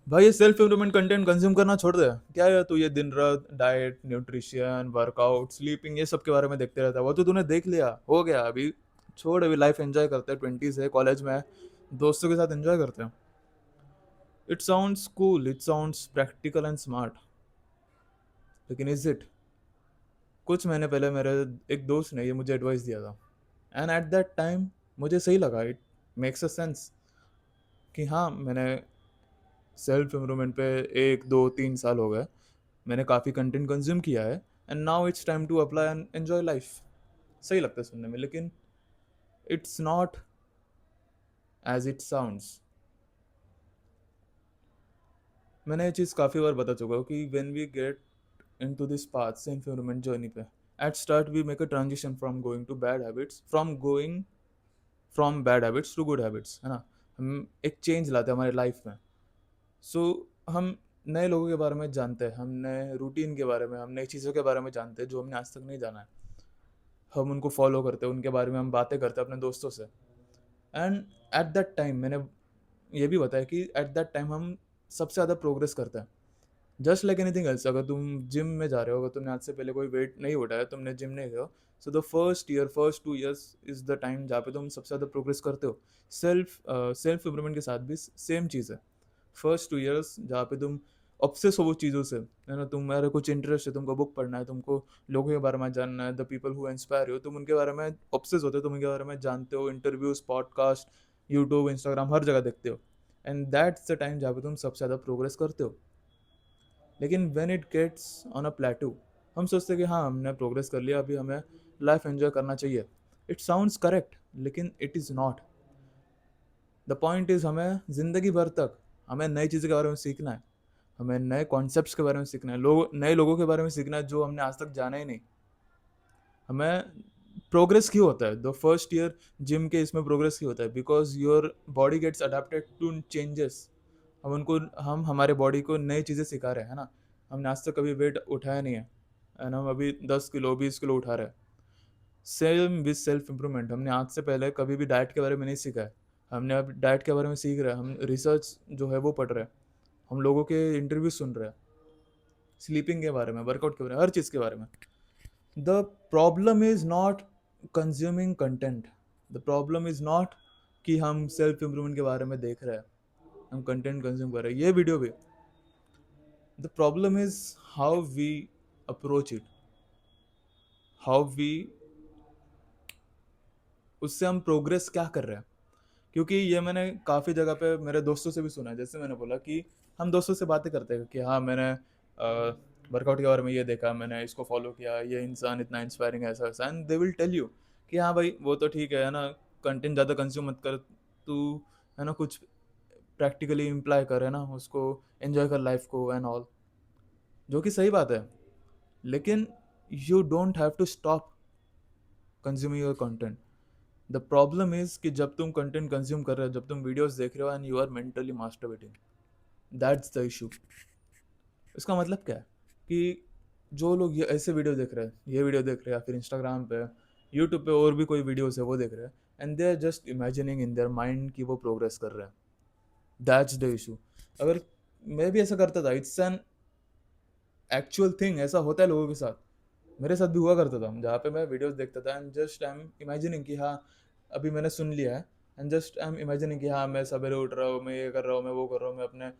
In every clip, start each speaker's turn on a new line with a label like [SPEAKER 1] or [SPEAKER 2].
[SPEAKER 1] भाई ये self improvement content consume करना छोड़ दे। क्या है तू ये दिन रात डाइट, न्यूट्रिशन, वर्कआउट, स्लीपिंग ये सब के बारे में देखते रहता है। वो तो तूने देख लिया, हो गया। अभी छोड़, अभी लाइफ एंजॉय करते हैं। 20s है, कॉलेज में है, दोस्तों के साथ एंजॉय करते हैं। It sounds cool, it sounds practical and smart, लेकिन इज इट? कुछ महीने पहले मेरे एक दोस्त ने ये मुझे एडवाइस दिया था, एंड एट दैट टाइम मुझे सही लगा। इट मेक्स अ सेंस कि हाँ, मैंने सेल्फ इम्प्रूवमेंट पे 1 2 3 साल हो गए, मैंने काफ़ी कंटेंट कंज्यूम किया है, and now it's time to apply and enjoy life. सही लगता है सुनने में, लेकिन it's not as it sounds. मैंने ये चीज़ काफ़ी बार बता चुका हूँ कि when we get into this path self improvement journey पे, at start we make a transition from going to bad habits, from bad habits to good habits, है ना। हम एक चेंज लाते हैं हमारे लाइफ में। सो हम नए लोगों के बारे में जानते हैं, हम नए रूटीन के बारे में, हम नई चीज़ों के बारे में जानते हैं जो हमने आज तक नहीं जाना है। हम उनको फॉलो करते हैं, उनके बारे में हम बातें करते हैं अपने दोस्तों से। एंड एट दैट टाइम मैंने ये भी बताया कि एट दैट टाइम हम सबसे ज़्यादा प्रोग्रेस करते हैं। जस्ट लाइक एनीथिंग एल्स, अगर तुम जिम में जा रहे हो, अगर तुमने आज से पहले कोई वेट नहीं उठाया, तुमने जिम नहीं गया, so the first year, first 2 years is the time जहाँ पे तुम सबसे ज़्यादा प्रोग्रेस करते हो। सेल्फ इम्प्रूवमेंट के साथ भी सेम चीज़ है। फर्स्ट 2 ईयर्स जहाँ पे तुम ऑब्सेस हो वो चीज़ों से, है ना, तुम्हारा कुछ इंटरेस्ट है, तुमको बुक पढ़ना है, तुमको लोगों के बारे में जानना है, द पीपल हु इंस्पायर हो, तुम उनके बारे में ऑब्सेस होते हो, तुम उनके बारे में जानते हो, इंटरव्यूज, पॉडकास्ट, यूट्यूब, इंस्टाग्राम, हर जगह देखते हो। एंड दैट्स द टाइम जहाँ पे तुम सबसे ज़्यादा प्रोग्रेस करते हो। लेकिन when it gets on a plateau, हम सोचते हैं कि हाँ, हमने प्रोग्रेस कर लिया, अभी हमें लाइफ एंजॉय करना चाहिए। इट साउंड्स करेक्ट, लेकिन it is not. The point is, हमें ज़िंदगी भर तक हमें नई चीज़ों के बारे में सीखना है, हमें नए कॉन्सेप्ट्स के बारे में सीखना है, नए लोगों के बारे में सीखना है जो हमने आज तक जाना ही नहीं। हमें प्रोग्रेस क्यों होता है द फर्स्ट ईयर जिम के, इसमें प्रोग्रेस क्यों होता है? Because your body gets adapted to changes. हम हमारे बॉडी को नई चीज़ें सिखा रहे हैं, है ना। हमने आज तक कभी वेट उठाया नहीं है, एंड हम अभी 10 किलो 20 किलो उठा रहे हैं। सेम विद सेल्फ इम्प्रूवमेंट, हमने आज से पहले कभी भी डाइट के बारे में नहीं सीखा है, हमने अब डाइट के बारे में सीख रहे हैं। हम रिसर्च जो है वो पढ़ रहे हैं, हम लोगों के इंटरव्यू सुन रहे हैं, स्लीपिंग के बारे में, वर्कआउट के बारे में, हर चीज़ के बारे में। The problem is not consuming content, the problem is not कि हम सेल्फ इम्प्रूवमेंट के बारे में देख रहे हैं, हम कंटेंट कंज्यूम कर रहे हैं, ये वीडियो भी। The problem is how we approach it, how we, उससे हम प्रोग्रेस क्या कर रहे हैं। क्योंकि ये मैंने काफ़ी जगह पे मेरे दोस्तों से भी सुना है, जैसे मैंने बोला कि हम दोस्तों से बातें करते हैं कि हाँ, मैंने वर्कआउट के बारे में ये देखा, मैंने इसको फॉलो किया, ये इंसान इतना इंस्पायरिंग है, ऐसा ऐसा, and they will tell you कि हाँ भाई, वो तो ठीक है ना, कंटेंट ज़्यादा कंज्यूम मत कर तू, है ना, कुछ प्रैक्टिकली इम्प्लाई कर, है ना, उसको एंजॉय कर लाइफ को एंड ऑल, जो कि सही बात है। लेकिन you don't have to stop consuming your content. The problem is कि जब तुम कंटेंट कंज्यूम कर रहे हो, जब तुम वीडियोस देख रहे हो and you are mentally masturbating, that's the issue. इसका मतलब क्या है कि जो लोग ये ऐसे वीडियो देख रहे हैं, ये वीडियो देख रहे हैं, या फिर इंस्टाग्राम पे, यूट्यूब पे और भी कोई वीडियोस है वो देख रहे हैं, and they are just imagining in their mind कि वो प्रोग्रेस कर रहे हैं, दैट्स द इशू। अगर मैं भी ऐसा करता था, इट्स एन एक्चुअल थिंग, ऐसा होता है लोगों के साथ। मेरे साथ भी हुआ करता था, जहाँ पे मैं वीडियोस देखता था and just I am imagining कि हाँ, अभी मैंने सुन लिया है, and just I am imagining कि हाँ, मैं सवेरे उठ रहा हूँ, मैं ये कर रहा हूँ, मैं वो कर रहा हूँ, मैं अपने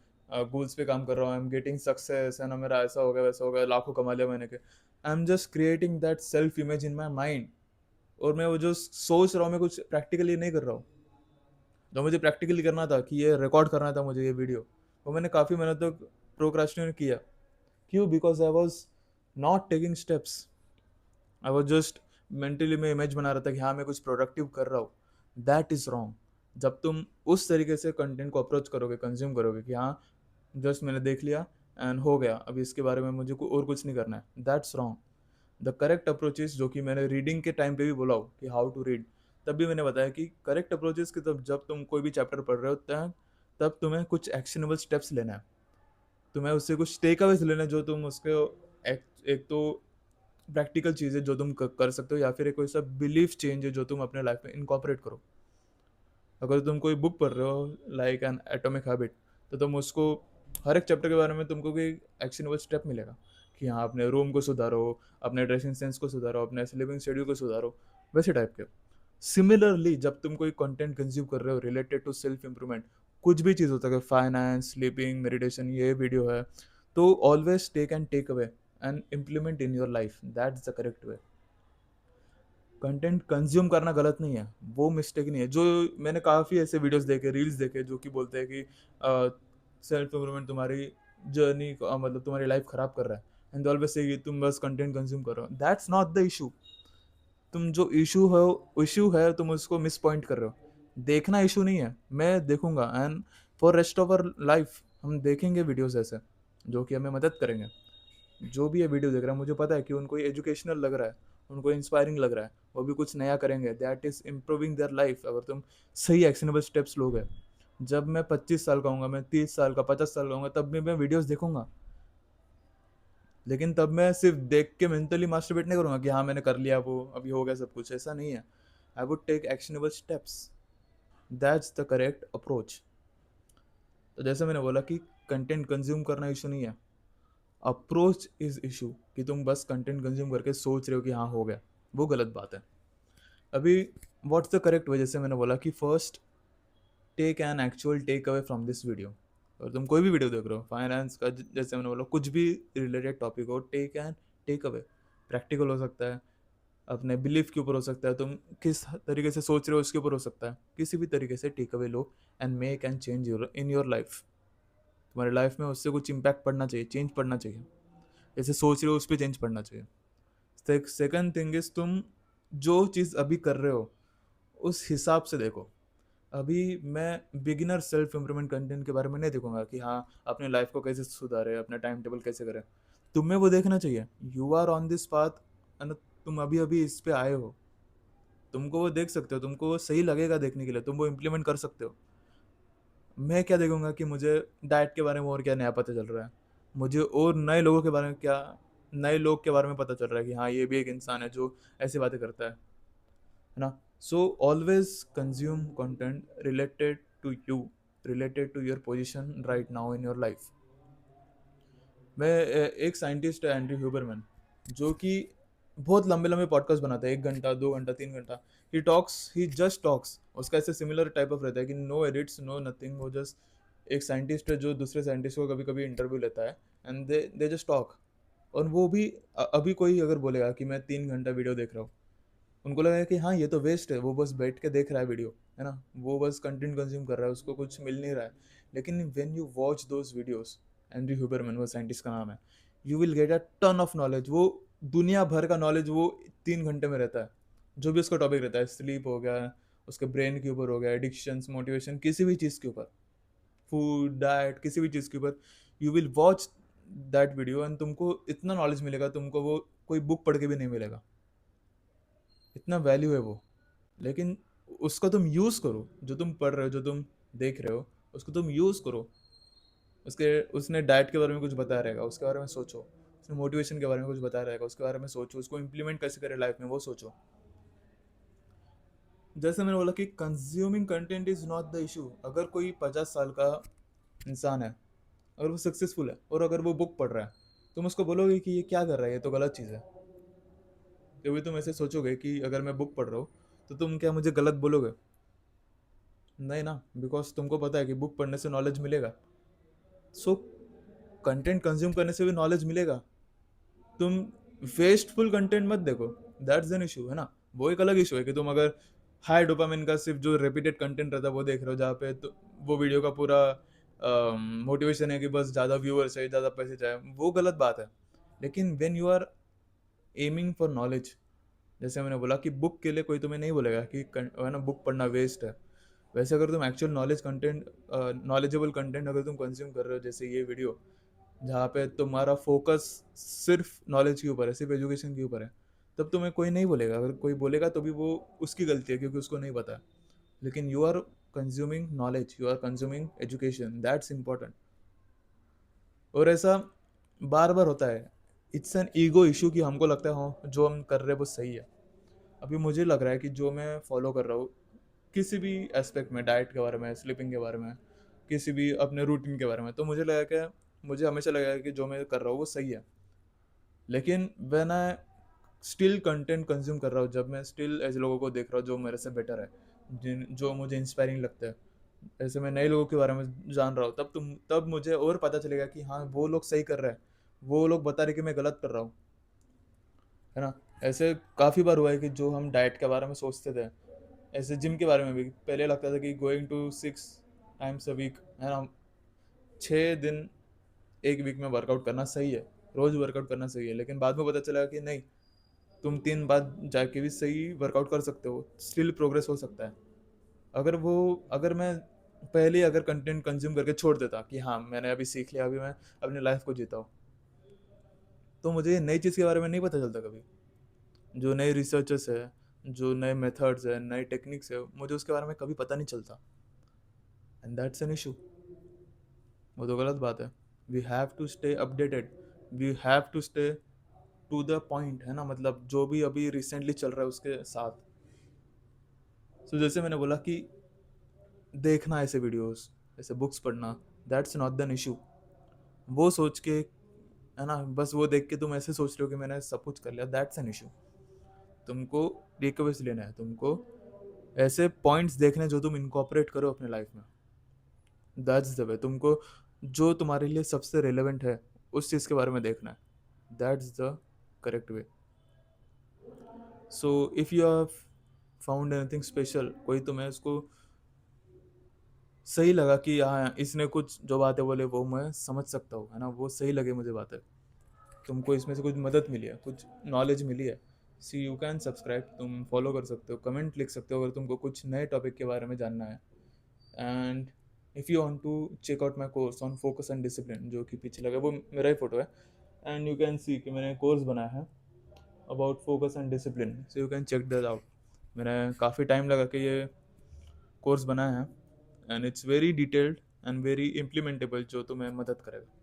[SPEAKER 1] गोल्स पे काम कर रहा हूँ, आई एम गेटिंग सक्सेस, है ना, मेरा ऐसा हो गया, वैसा हो गया, लाखों कमा लिया मैंने के। I am just creating that self image in my mind, और मैं वो जो सोच रहा हूँ, मैं कुछ प्रैक्टिकली नहीं कर रहा हूँ। जो मुझे प्रैक्टिकली करना था कि ये रिकॉर्ड करना था मुझे, ये वीडियो, वो मैंने काफ़ी मेहनत तक प्रोक्रास्टिनेट किया। क्यों? Because I was not taking steps, I was just mentally में इमेज बना रहा था कि हाँ, मैं कुछ प्रोडक्टिव कर रहा हूँ। That is wrong. जब तुम उस तरीके से कंटेंट को अप्रोच करोगे, कंज्यूम करोगे कि हाँ, जस्ट मैंने देख लिया एंड हो गया, अभी इसके बारे में मुझे और कुछ नहीं करना है, that's wrong. The correct approach is, जो कि मैंने रीडिंग के टाइम पे भी बोला हो कि हाउ टू रीड, तब भी मैंने बताया कि करेक्ट अप्रोच इज कि तब जब तुम कोई भी चैप्टर पढ़ रहे हो, तब तुम्हें कुछ एक्शनेबल स्टेप्स लेना है, तुम्हें उससे कुछ टेक अवेज लेना है, जो तुम उसके एक तो प्रैक्टिकल चीज़ है जो तुम कर सकते हो, या फिर एक कोई सा बिलीफ चेंज है जो तुम अपने लाइफ में इनकॉपरेट करो। अगर तुम कोई बुक पढ़ रहे हो लाइक एन एटॉमिक हैबिट, तो तुम उसको हर एक चैप्टर के बारे में तुमको कोई एक्शनेबल स्टेप मिलेगा कि हाँ अपने रूम को सुधारो, अपने ड्रेसिंग सेंस को सुधारो, अपने लिविंग शेड्यूल को सुधारो, वैसे टाइप के। सिमिलरली जब तुम कोई कंटेंट कंज्यूम कर रहे हो रिलेटेड टू सेल्फ इम्प्रूवमेंट, कुछ भी चीज़ होता है, फाइनेंस, स्लीपिंग, मेडिटेशन, ये वीडियो है, तो always take and take away and implement in your life, that's the correct way. Content consume करना गलत नहीं है, वो मिस्टेक नहीं है। जो मैंने काफ़ी ऐसे वीडियोस देखे, रील्स देखे, जो कि बोलते हैं कि सेल्फ इम्प्रूवमेंट तुम्हारी जर्नी मतलब तुम्हारी लाइफ खराब कर रहा है, एंड ऑलवेज से तुम बस कंटेंट कंज्यूम करो, दैट्स नॉट द इशू। तुम जो इशू है तुम उसको मिस पॉइंट कर रहे हो। देखना इशू नहीं है, मैं देखूंगा, and for rest of our life हम देखेंगे वीडियोस ऐसे जो कि हमें मदद करेंगे। जो भी ये वीडियो देख रहा है मुझे पता है कि उनको एजुकेशनल लग रहा है, उनको इंस्पायरिंग लग रहा है, वो भी कुछ नया करेंगे, that is improving their life, अगर तुम सही एक्शनेबल स्टेप्स लोगे। जब मैं 25 साल का हूँगा, मैं 30 साल का, 50 साल का हूँगा, तब भी मैं वीडियोस देखूंगा, लेकिन तब मैं सिर्फ देख के मेंटली मास्टरबेट नहीं करूंगा कि हाँ मैंने कर लिया, वो अभी हो गया सब कुछ, ऐसा नहीं है। I would take actionable steps, that's the correct approach. तो जैसे मैंने बोला कि कंटेंट कंज्यूम करना इशू नहीं है, अप्रोच इज इशू, कि तुम बस कंटेंट कंज्यूम करके सोच रहे हो कि हाँ हो गया, वो गलत बात है। अभी व्हाट्स द करेक्ट वे, जैसे मैंने बोला कि first take an actual take away from this video. और तुम कोई भी वीडियो देख रहे हो फाइनेंस का, जैसे मैंने बोला कुछ भी रिलेटेड टॉपिक हो, take an take away. Practical हो सकता है, अपने बिलीफ के ऊपर हो सकता है, तुम किस तरीके से सोच रहे हो उसके ऊपर हो सकता है, किसी भी तरीके से टेक अवे लो and make and change your in your life. तुम्हारी लाइफ में उससे कुछ इम्पैक्ट पड़ना चाहिए, चेंज पड़ना चाहिए, जैसे सोच रहे हो उस पर चेंज पड़ना चाहिए। सेकंड थिंग इज, तुम जो चीज़ अभी कर रहे हो उस हिसाब से देखो। अभी मैं बिगिनर सेल्फ इम्प्रूवमेंट कंटेंट के बारे में नहीं देखूंगा कि हाँ अपने लाइफ को कैसे सुधारे, अपना टाइम टेबल कैसे करें। तुम्हें वो देखना चाहिए, you are on this path, तुम अभी अभी इस पे आए हो, तुमको वो देख सकते हो, तुमको वो सही लगेगा देखने के लिए, तुम वो इम्प्लीमेंट कर सकते हो। मैं क्या देखूंगा कि मुझे डाइट के बारे में और क्या नया पता चल रहा है, मुझे और नए लोगों के बारे में क्या, नए लोग के बारे में पता चल रहा है कि हाँ ये भी एक इंसान है जो ऐसी बातें करता है ना। So always consume content related to you, related to your position right now in your life. एक साइंटिस्ट है एंड्रयू ह्यूबरमैन, जो कि बहुत लंबे लंबे पॉडकास्ट बनाता है, 1 घंटा, 2 घंटा, 3 घंटा। ही जस्ट टॉक्स, उसका ऐसे सिमिलर टाइप ऑफ रहता है कि नो एडिट्स, नो नथिंग, वो जस्ट एक साइंटिस्ट है जो दूसरे साइंटिस्ट को कभी कभी इंटरव्यू लेता है, एंड दे जस्ट टॉक। और वो भी अभी कोई अगर बोलेगा कि मैं 3 घंटा वीडियो देख रहा हूँ, उनको लगेगा कि हाँ ये तो वेस्ट है, वो बस बैठ के देख रहा है वीडियो, है ना, वो बस कंटेंट कंज्यूम कर रहा है, उसको कुछ मिल नहीं रहा है। लेकिन when you watch those videos, Andrew Huberman वो साइंटिस्ट का नाम है, you will get a ton of knowledge. वो दुनिया भर का नॉलेज वो 3 घंटे में रहता है, जो भी उसका टॉपिक रहता है, स्लीप हो गया, उसके ब्रेन के ऊपर हो गया, एडिक्शंस, मोटिवेशन, किसी भी चीज़ के ऊपर, फूड, डाइट, किसी भी चीज़ के ऊपर, you will watch that video and तुमको इतना नॉलेज मिलेगा, तुमको वो कोई बुक पढ़ के भी नहीं मिलेगा, इतना वैल्यू है वो। लेकिन उसका तुम यूज़ करो, जो तुम पढ़ रहे हो, जो तुम देख रहे हो, उसको तुम यूज़ करो। उसके उसने डाइट के बारे में कुछ बताया रहेगा, उसके बारे में सोचो। उसने मोटिवेशन के बारे में कुछ बताया रहेगा, उसके बारे में सोचो, उसको इम्प्लीमेंट कैसे करे लाइफ में, वो सोचो। जैसे मैंने बोला कि consuming content is not the issue. अगर कोई 50 साल का इंसान है, अगर वो सक्सेसफुल है और अगर वो बुक पढ़ रहा है, तुम उसको बोलोगे कि ये क्या कर रहा है, ये तो गलत चीज़ है। कभी तुम ऐसे सोचोगे कि अगर मैं बुक पढ़ रहा हूँ तो तुम क्या मुझे गलत बोलोगे? नहीं ना, बिकॉज तुमको पता है कि बुक पढ़ने से नॉलेज मिलेगा। सो कंटेंट कंज्यूम करने से भी नॉलेज मिलेगा। तुम वेस्टफुल कंटेंट मत देखो, दैट्स एन इशू, है ना। वो एक अलग इशू है कि तुम अगर हाई डोपामिन का सिर्फ जो रिपीटेड कंटेंट रहता है वो देख रहे हो, जहाँ पे तो वो वीडियो का पूरा मोटिवेशन है कि बस ज़्यादा व्यूअर्स है, ज़्यादा पैसे चाहे, वो गलत बात है। लेकिन when you are aiming for knowledge, जैसे मैंने बोला कि बुक के लिए कोई तुम्हें नहीं बोलेगा कि है ना बुक पढ़ना वेस्ट है। वैसे अगर तुम actual knowledge content, knowledgeable content अगर तुम कंज्यूम कर रहे हो, जैसे ये वीडियो, जहाँ पे तुम्हारा फोकस सिर्फ नॉलेज के ऊपर है, सिर्फ एजुकेशन के ऊपर है, तब तुम्हें कोई नहीं बोलेगा। अगर कोई बोलेगा तो भी वो उसकी गलती है, क्योंकि उसको नहीं पता। लेकिन you are consuming knowledge, you are consuming education, that's important. और ऐसा बार बार होता है, इट्स एन ईगो इशू कि हमको लगता है हाँ जो हम कर रहे हैं वो सही है। अभी मुझे लग रहा है कि जो मैं फॉलो कर रहा हूँ किसी भी एस्पेक्ट में, डाइट के बारे में, स्लीपिंग के बारे में, किसी भी अपने रूटीन के बारे में, तो मुझे हमेशा लगा कि जो मैं कर रहा हूँ वो सही है। लेकिन when I still content consume कर रहा हूँ, जब मैं स्टिल ऐसे लोगों को देख रहा हूँ जो मेरे से बेटर है, जिन जो मुझे इंस्पायरिंग लगता है, ऐसे मैं नए लोगों के बारे में जान रहा हूँ, तब मुझे और पता चलेगा कि हाँ वो लोग सही कर रहे हैं, वो लोग बता रहे कि मैं गलत कर रहा हूँ, है ना। ऐसे काफ़ी बार हुआ है कि जो हम डाइट के बारे में सोचते थे, ऐसे जिम के बारे में भी पहले लगता था कि going to 6 times a week, है ना, 6 दिन एक वीक में वर्कआउट करना सही है, रोज वर्कआउट करना सही है। लेकिन बाद में पता चला कि नहीं, तुम 3 बार जाके भी सही वर्कआउट कर सकते हो, स्टिल प्रोग्रेस हो सकता है। अगर मैं पहले अगर कंटेंट कंज्यूम करके छोड़ देता कि हाँ मैंने अभी सीख लिया, अभी मैं अपनी लाइफ को जीता हूँ, तो मुझे ये नई चीज़ के बारे में नहीं पता चलता कभी। जो नए रिसर्चर्स है, जो नए मेथड्स है, नए टेक्निक्स है, मुझे उसके बारे में कभी पता नहीं चलता। And that's an issue. वो तो गलत बात है। We have to stay updated, we have to stay to the point, है ना, मतलब जो भी अभी रिसेंटली चल रहा है उसके साथ। जैसे मैंने बोला कि देखना ऐसे वीडियोस, ऐसे बुक्स पढ़ना, दैट्स नॉट द इशू। वो सोच के, है ना, बस वो देख के तुम ऐसे सोच रहे हो कि मैंने सब कुछ कर लिया, दैट्स एन इशू। तुमको टेकअवेज लेना है, तुमको ऐसे पॉइंट्स देखने जो तुम इनकॉपरेट करो अपने लाइफ में, दैट्स द वे। तुमको जो तुम्हारे लिए सबसे रेलेवेंट है उस चीज़ के बारे में देखना है, that's the correct way. So if you have found anything special, कोई तुम्हें उसको सही लगा कि हाँ इसने कुछ जो बातें बोले वो मैं समझ सकता हूँ, है ना, वो सही लगे मुझे बातें, तुमको इसमें से कुछ मदद मिली है, कुछ नॉलेज मिली है, सी यू कैन सब्सक्राइब, तुम फॉलो कर सकते हो, कमेंट लिख सकते हो अगर तुमको कुछ नए टॉपिक के बारे में जानना है। And if you want to check out my course on focus and discipline, जो कि पीछे लगा वो मेरा ही फोटो है, एंड यू कैन सी कि मैंने कोर्स बनाया है about focus and discipline, so you can check that out. मैंने काफ़ी टाइम लगा के ये कोर्स बनाया है, and it's very detailed and very implementable, जो तुम्हें मदद करेगा।